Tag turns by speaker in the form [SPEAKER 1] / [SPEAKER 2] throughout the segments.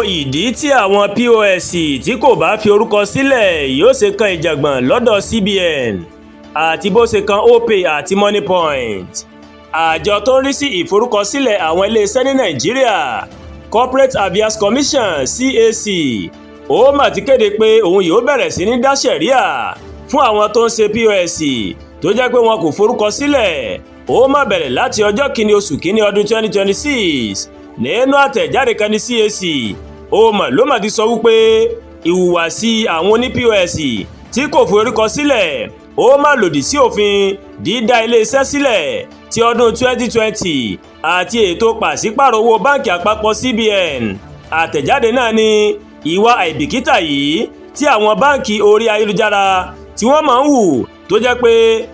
[SPEAKER 1] ìdí tí àwọn POS tí kò bá fi orúkọ sílẹ̀ yóò ṣe kan ìjàngbọ̀n lọ́dọ̀ CBN àti bó ṣe kan opay àti moniepoint. Àjọ tó ń rí sí ìforúkọsílẹ̀ àwọn iléeṣẹ́ ní Nàìjíríà Corporate Affairs Commission CAC ó mà ti kéde pé òun yóò bẹ̀rẹ̀ sí ní dá sẹ̀ríà fún àwọn tó ń ṣe POS tó jẹ́ pé wọn kò forúkọ sílẹ̀. Ó mà bẹ̀rẹ̀ láti ọjọ́ kìíní oṣù kìíní ọdún 2026 nínú àtẹ̀jáde kan ní CAC. Ó mà ló mà ti sọ wípé ìhùwàsí àwọn oní POS tí kò forúkọ sílẹ̀ ó mà lòdì sí òfin dídá iléeṣẹ́ sílẹ̀ ti ọdún 2020 àti ètò pàṣípàrọ̀ owó báǹkì àpapọ̀ CBN. Àtẹ̀jáde náà ní ìwà àìbìkítà yìí tí àwọn báǹkì orí ayélujára tí wọ́n máa ń hù tó jẹ́ pé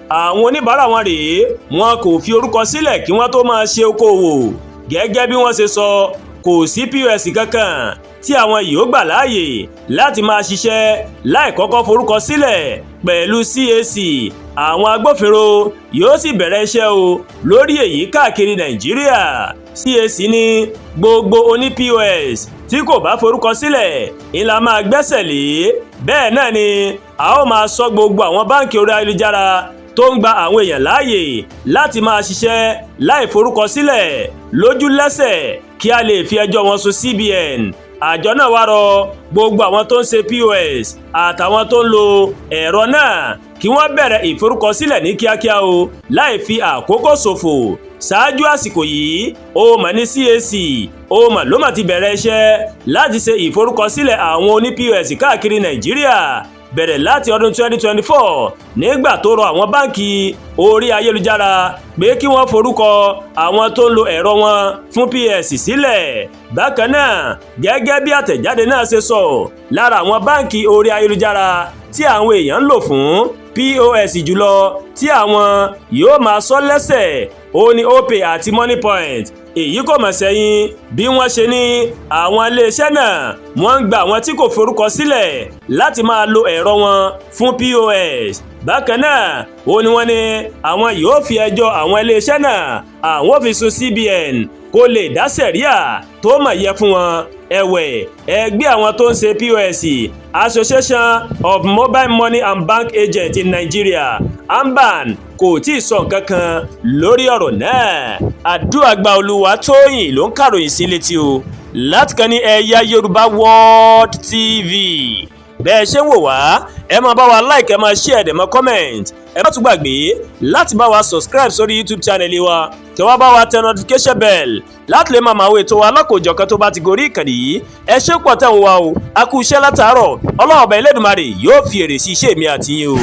[SPEAKER 1] àwọn oníbàárà wọn rèé wọn kò fi orúkọ sílẹ̀ kí wọ́n tó máa ṣe okòwò. Gẹ́gẹ́ bí wọ́n ṣe sọ, kò sí POS kankan tí àwọn yìí ó gbà láàyè láti máa ṣiṣẹ́ láì kọ́kọ́ forúkọ sílẹ̀ pẹ̀lú CAC. Àwọn agbófinró yóò sì bẹ̀rẹ̀ iṣẹ́ o lórí èyí káàkiri Nàìjíríà. CAC ní gbogbo oní POS tí kò bá forúkọ sílẹ̀ ńlá máa gbẹ́sẹ̀ lé. Bẹ́ẹ̀ náà ni a ó máa ṣọ́ gbogbo àwọn báǹkì orí ayélujára tó ń gba àwọn èèyàn láàyè láti máa ṣiṣẹ́ láì forúkọ sílẹ̀ lójúlẹ́sẹ̀ kí a lè fi ẹjọ́ wọn sùn CBN. Àjọ náà wá rọ gbogbo àwọn tó ń ṣe POS àtàwọn tó ń lo ẹ̀rọ náà kí wọ́n bẹ̀rẹ̀ ìforúkọsílẹ̀ ní kíákíá o láì fi àkókò ṣòfò. Ṣáájú àsìkò yìí ó mà ní CAC ó mà ló mà ti bẹ̀rẹ̀ iṣẹ́ láti ṣe ìforúkọsílẹ̀ àwọn oní POS káàkiri Nàìjíríà bẹ̀rẹ̀ láti ọdún 2024 nígbà tó rọ àwọn báǹkì orí ayélujára pé kí wọ́n forúkọ àwọn tó ń lo ẹ̀rọ wọn fún POS sílẹ̀. Bákan náà, gẹ́gẹ́ bí àtẹ̀jáde náà ṣe sọ, lára àwọn báǹkì orí ayélujára tí àwọn èèyàn ń lò fún POS jùlọ tí àwọn yóò máa sọ lẹ́sẹ̀ ó ní opay àti moniepoint. Èyí kò mọ̀ sẹ́yìn bí wọ́n ṣe ní àwọn iléeṣẹ́ náà wọ́n ń gba àwọn tí kò forúkọ sílẹ̀ láti máa lo ẹ̀rọ wọn fún POS. Bákan náà ó ní wọ́n ní àwọn yóò fi ẹjọ́ àwọn iléeṣẹ́ náà àwọn fi sùn CBN kó lè dá sẹ̀ríà tó mọ̀ yẹ fún wọn. Ẹ̀wẹ̀, ẹgbẹ́ àwọn tó ń ṣe POS Association of Mobile Money and Bank Agents in Nigeria AMBAN kò tí ì sọ nǹkan kan lórí ọ̀rọ̀ náà. Àdúràgbà Olúwatóyìn ló ń kàròyìn sí létí o láti kàn ní Ẹ̀yà Yorùbá World TV. Bẹ́ẹ̀ ṣe ń wò wá, ẹ máa bá wa like, ẹ máa share, ẹ máa comment. Ẹ má tún gbàgbé láti bá wa subscribe sórí YouTube channel wa kí wá bá wa tẹ notification bell láti lè máa máa wo ètò wa lọ́kọ̀ọ́jọ̀kan tó bá ti gorí ìkànnì yìí. Ẹ ṣé pọ̀ tẹ̀ ń wá o, a kú iṣẹ́ látàárọ̀. Ọlọ́run ọba Elédùmarè yóò fi èrè sí iṣẹ́ mi àti yín o.